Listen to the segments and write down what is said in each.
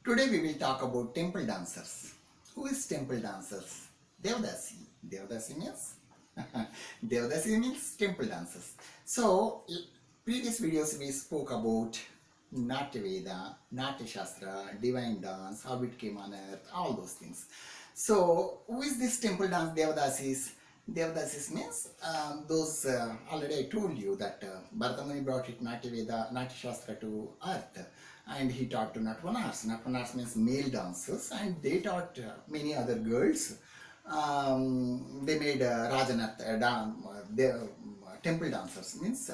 Today we will talk about temple dancers. Who is temple dancers? Devadasi. Devadasi means Devadasi means temple dancers. So previous videos we spoke about Natya Veda, Natya Shastra, divine dance, how it came on earth, all those things. So who is this temple dance Devadasis? Devadasis means those already I told you that Bharata Muni brought it Natya Veda, Natya Shastra to earth, and he taught to Natvanars. Natvanars means male dancers, and they taught many other girls. They made temple dancers means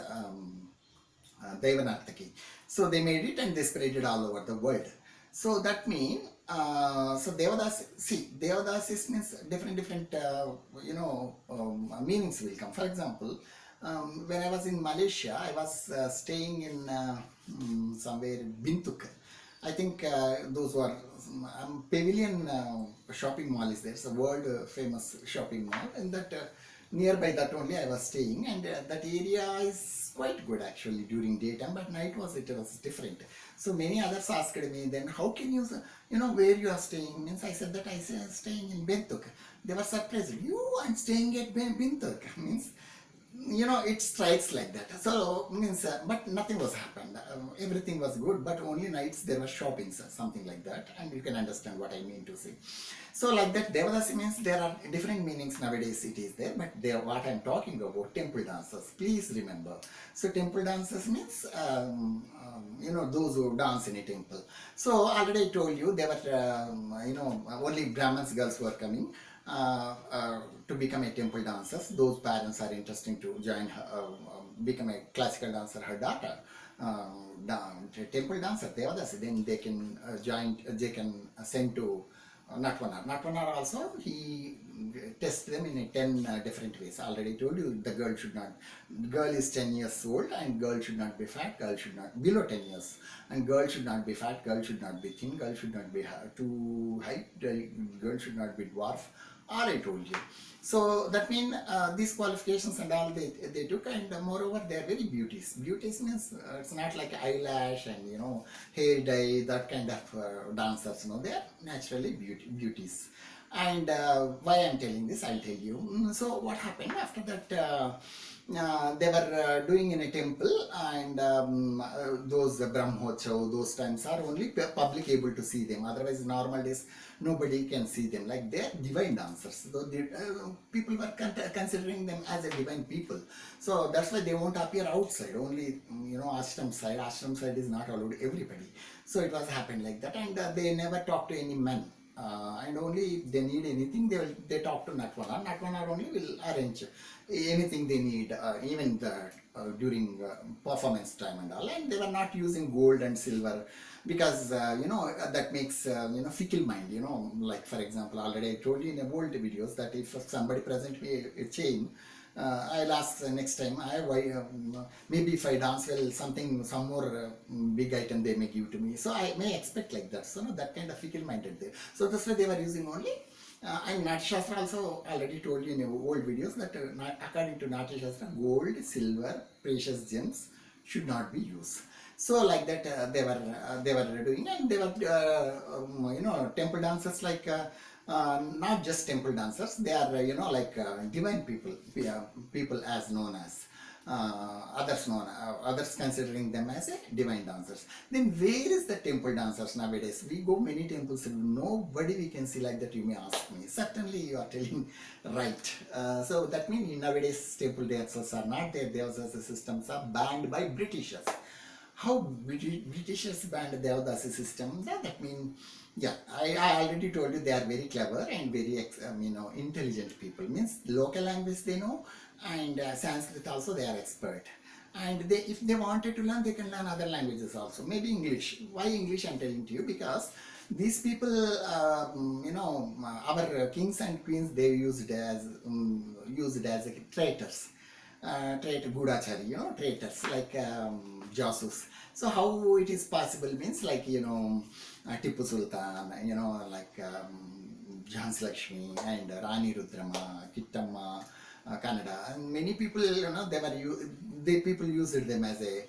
Devanartaki. So they made it and they spread it all over the world. So that means, so Devadas, see, Devadasis means different meanings will come. For example, when I was in Malaysia, I was staying in somewhere Bintuk. I think those were Pavilion shopping mall is there. It's a world famous shopping mall, and that nearby that only I was staying, and that area is quite good actually during daytime, but night it was different. So many others asked me, then how can you where you are staying? Means I said that I am staying in Bentuk. They were surprised. I'm staying at Bentuk. Means it strikes like that. So means but nothing was happened. Everything was good, but only nights there was shopping, something like that, and you can understand what I mean to say. So like that, Devadasi means there are different meanings nowadays it is there, but what I'm talking about, temple dancers, please remember. So temple dancers means those who dance in a temple. So already I told you there were only Brahmins girls were coming to become a temple dancers. Those parents are interested to join her, become a classical dancer, her daughter. Temple dancer, Devadasi, then they can they can send to Natvanar. Natvanar also, he tests them in 10 different ways. Already told you the girl is 10 years old and girl should not be fat, girl should not, below 10 years. And girl should not be fat, girl should not be thin, girl should not be too height, girl should not be dwarf. All I told you. So that means these qualifications and all they took, and moreover they are very beauties. Beauties means it's not like eyelash and hair dye, that kind of dancers. They are naturally beauties. And why I'm telling this, I'll tell you. So what happened after that? They were doing in a temple, and those Brahmotsav, those times are only public able to see them. Otherwise, normal days nobody can see them. Like they are divine dancers. So people were considering them as a divine people. So that's why they won't appear outside. Only ashram side. Ashram side is not allowed everybody. So it was happened like that, and they never talk to any men. And only if they need anything, they talk to Natvanar. Natvanar only will arrange anything they need, even during performance time and all. And they were not using gold and silver because that makes fickle mind. Like for example, already I told you in old videos that if somebody present me a chain, I'll ask next time, maybe if I dance well, some more big item they may give to me. So I may expect like that. So that kind of fickle minded there. So that's why they were using only. And Natya Shastra also already told you in old videos that according to Natya Shastra, gold, silver, precious gems should not be used. So like that they were doing, and they were temple dancers like. Not just temple dancers, they are divine people, people as known as others considering them as a divine dancers. Then where is the temple dancers nowadays? We go many temples, nobody we can see like that. You may ask me. Certainly you are telling right. So that means nowadays temple dancers are not there. Their systems are banned by Britishers. How Britishers banned the Devadasi system? That means, yeah, I already told you they are very clever and very intelligent people. Means local language they know, and Sanskrit also they are expert. And if they wanted to learn, they can learn other languages also. Maybe English. Why English? I'm telling to you because these people, our kings and queens, they used as traitors. Gudachari, traitors like jasus. So how it is possible means like Tipu Sultan, like Jhansi Lakshmi and Rani Rudrama, Kittamma, Kannada, and many people people used them as a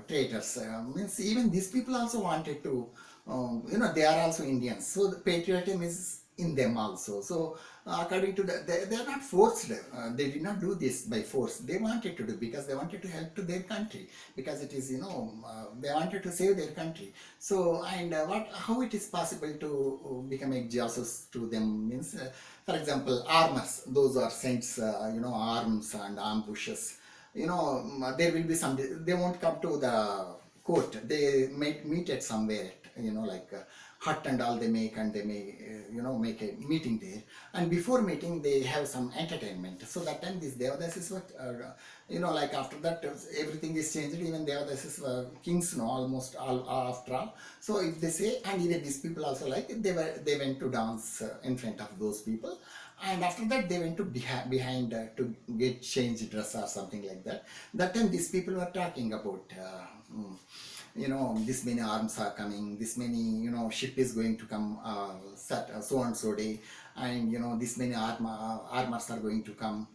traitors. Means even these people also wanted to, they are also Indians. So the patriotism is in them also. So according to they are not forced. They did not do this by force. They wanted to do because they wanted to help to their country, because it is, they wanted to save their country. So and how it is possible to become a jasus to them means, for example, armors. Those are saints, arms and ambushes. There will be some. They won't come to the court. They might meet at somewhere, hut and all they make, and they may, make a meeting there. And before meeting, they have some entertainment. So that time, this Devadasis were, after that, everything is changed. Even Devadasis were kings, almost all after all. So if they say, and even these people also they went to dance in front of those people. And after that they went to behind to get changed dress or something like that. That time these people were talking about, this many arms are coming, this many, ship is going to come, so and so day, and this many armors are going to come,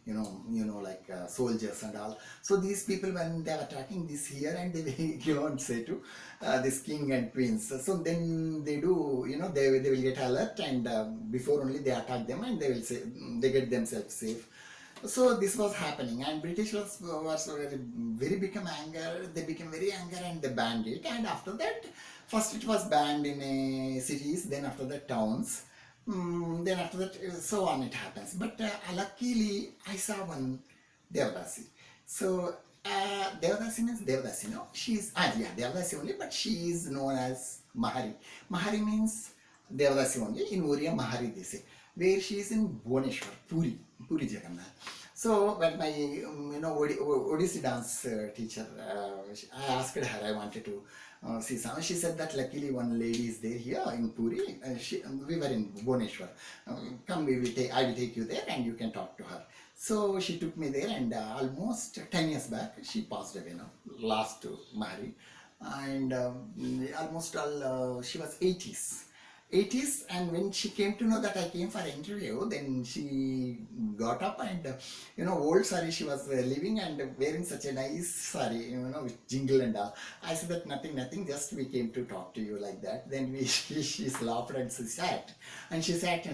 soldiers and all. So these people, when they are attacking this here, and they go and say to this king and queens, so then they do, they will get alert, and before only they attack them, and they will say they get themselves safe. So this was happening, and British was very become anger. They became very angry, and they banned it. And after that, first it was banned in cities, then after that towns, then after that, so on it happens. But luckily, I saw one Devadasi. So Devadasi means Devadasi, no? She's yeah, Devadasi only, but she is known as Mahari. Mahari means Devadasi only. In Oriya, Mahari they say, where she is in Bhubaneswar, Puri Jagannath. So when my Odissi dance teacher, I asked her, I wanted to see some. She said that luckily one lady is there here in Puri. We were in Bhubaneswar. Come, I will take you there, and you can talk to her. So she took me there, and almost 10 years back she passed away now, last to Mahari, and almost all she was 80s, and when she came to know that I came for an interview, then she got up, and old sari she was living, and wearing such a nice sari, with jingle and all. I said that nothing, just we came to talk to you, like that. Then she laughed, and she sat and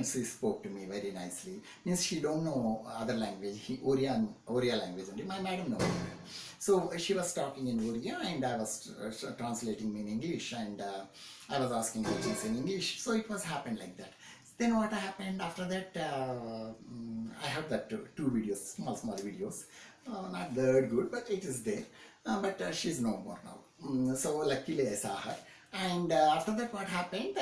she spoke to me very nicely. Means she don't know other language, Oriya language only. My madam knows. So she was talking in Oriya, and I was translating in English, and I was asking questions in English. So it was happened like that. Then what happened after that? I have that two videos, small videos, not that good, but it is there. But she's no more now. So luckily I saw her. And after that, what happened?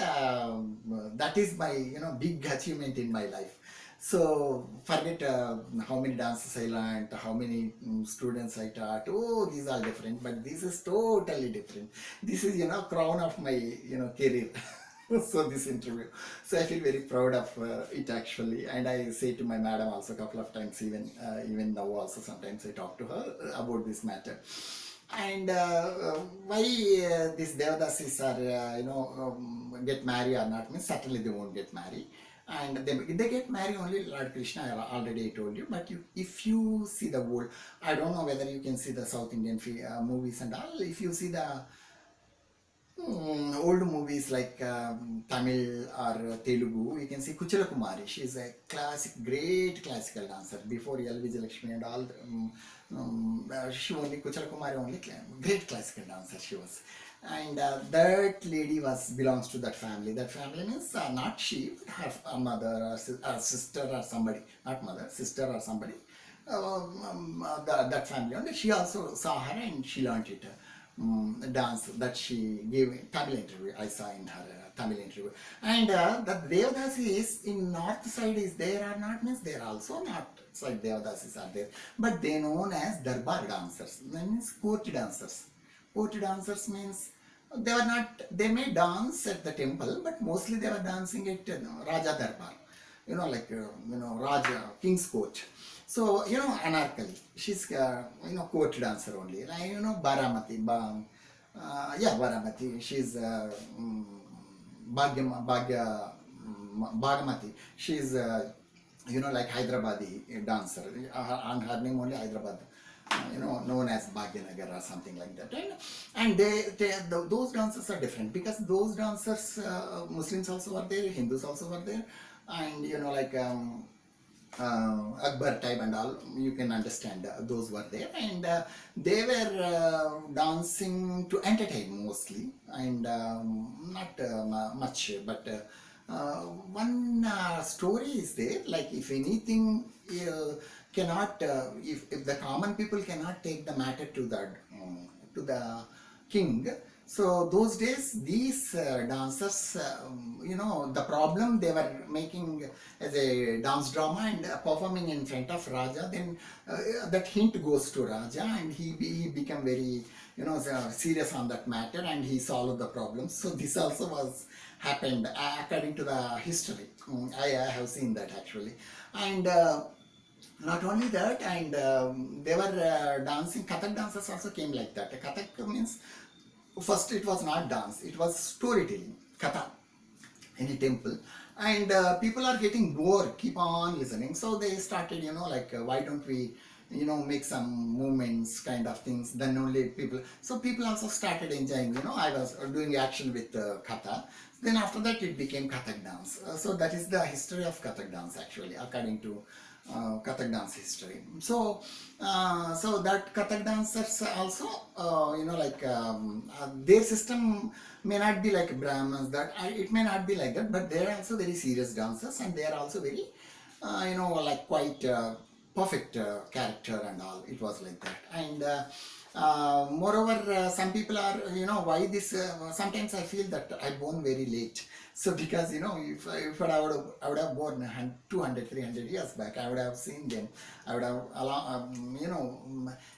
That is my big achievement in my life. So forget how many dances I learned, how many students I taught. Oh, these are different, but this is totally different. This is crown of my career. So this interview. So I feel very proud of it actually, and I say to my madam also a couple of times, even now also sometimes I talk to her about this matter. And why these Devadasis are get married or not means certainly they won't get married, and they get married only Lord Krishna. I already told you. But if you see the world, I don't know whether you can see the South Indian movies and all. If you see the old movies like Tamil or Telugu, you can see Kuchala Kumari. She is a great classical dancer. Before L. Vijayalakshmi and all, she only Kuchala Kumari only great classical dancer she was. And that lady belongs to that family. That family means not she, but her mother or sister or somebody, not mother, sister or somebody. That family only. She also saw her and she learned it. Dance that she gave in Tamil interview. I saw in her Tamil interview. And the Devadasi is in north side is there or not means there also not side Devadasis are there. But they known as Darbar dancers. That means court dancers. Court dancers means they may dance at the temple, but mostly they were dancing at Raja Darbar. Raja, King's Court. So, Anarkali, she's, court dancer only. Like, Baramati, Baramati, she's Bhagamati, she's, like Hyderabadi dancer, and her name only Hyderabad. known as Bhagyanagar or something like that. And those dances are different because those dancers, Muslims also were there, Hindus also were there, and like Akbar type and all, you can understand those were there, and they were dancing to entertain mostly, and not much, but one story is there, like if anything cannot, if the common people cannot take the matter to the king. So those days, these dancers, the problem they were making as a dance drama and performing in front of Raja, then that hint goes to Raja, and he became very, serious on that matter, and he solved the problem. So this also was happened according to the history. I have seen that actually, and. Not only that, and they were dancing. Kathak dancers also came like that. Kathak means, first it was not dance, it was storytelling, katha, in a temple, and people are getting bored, keep on listening, so they started, like why don't we make some movements kind of things, then only people also started enjoying, I was doing action with katha. Then after that it became Kathak dance. So that is the history of Kathak dance actually, according to Kathak dance history. So that Kathak dancers also, like their system may not be like Brahmins. It may not be like that, but they are also very serious dancers, and they are also very, like quite perfect character and all. It was like that, and. Moreover, some people are, why this, sometimes I feel that I born very late. So because, if I would have born 200, 300 years back, I would have seen them. I would have,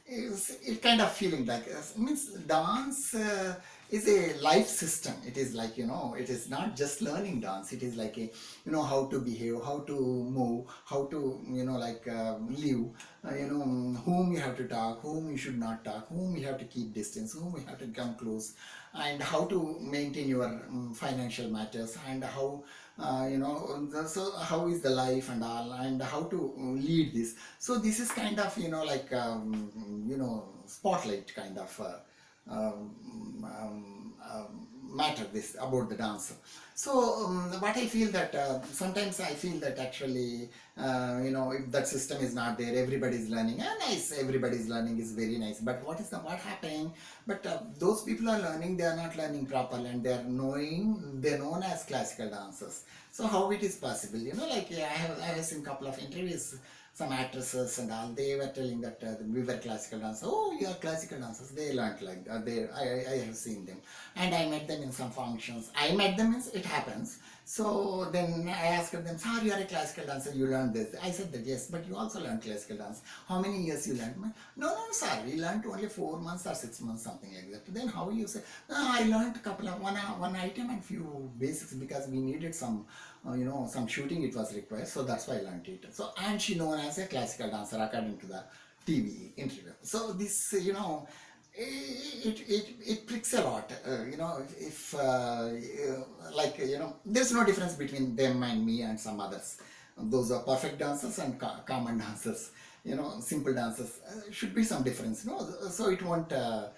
it kind of feeling like, means dance is a life system. It is like, it is not just learning dance. It is like a, how to behave, how to move, how to, like live, whom you have to talk, whom you should not talk, whom you have to keep distance, whom you have to come close, and how to maintain your financial matters, and how, so how is the life and all, and how to lead this. So this is kind of, like, spotlight kind of matter this about the dance. So what I feel that sometimes I feel that actually if that system is not there, everybody is learning, and nice, everybody is learning is very nice, but what happening, but those people are learning, they are not learning properly, and they're known as classical dancers. So how it is possible, like I have seen couple of interviews, some actresses and all, they were telling that we were classical dancers. Oh, you are classical dancers. They learned like I have seen them, and I met them in some functions. I met them means it happens. So then I asked them, sir, you are a classical dancer, you learned this. I said that yes, but you also learned classical dance. How many years you learned? No, sir, we learned only 4 months or 6 months, something like that. Then how you say? No, I learned a couple of one item and few basics because we needed some, some shooting. It was required, so that's why I learned it. So, and she known as a classical dancer according to the TV interview. So this, it pricks a lot, if like, there's no difference between them and me and some others. Those are perfect dancers and common dancers, simple dancers. Should be some difference, so it won't, that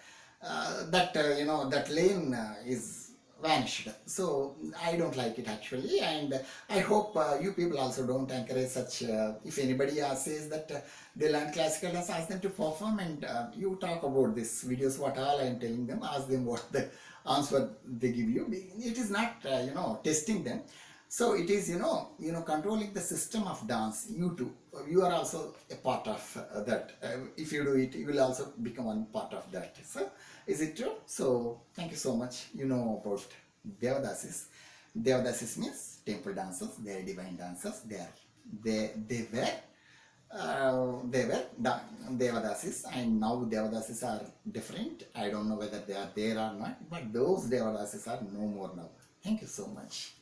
lane is vanished. So I don't like it actually, and I hope you people also don't encourage such. If anybody says that they learn classical dance, ask them to perform, and you talk about this videos. What all I am telling them, ask them what the answer they give you. It is not testing them. So it is controlling the system of dance. You too, you are also a part of that. If you do it, you will also become one part of that. So is it true? So thank you so much. You know about Devadasis. Devadasis means temple dancers. They are divine dancers. They were Devadasis, and now Devadasis are different. I don't know whether they are there or not, but those Devadasis are no more now. Thank you so much.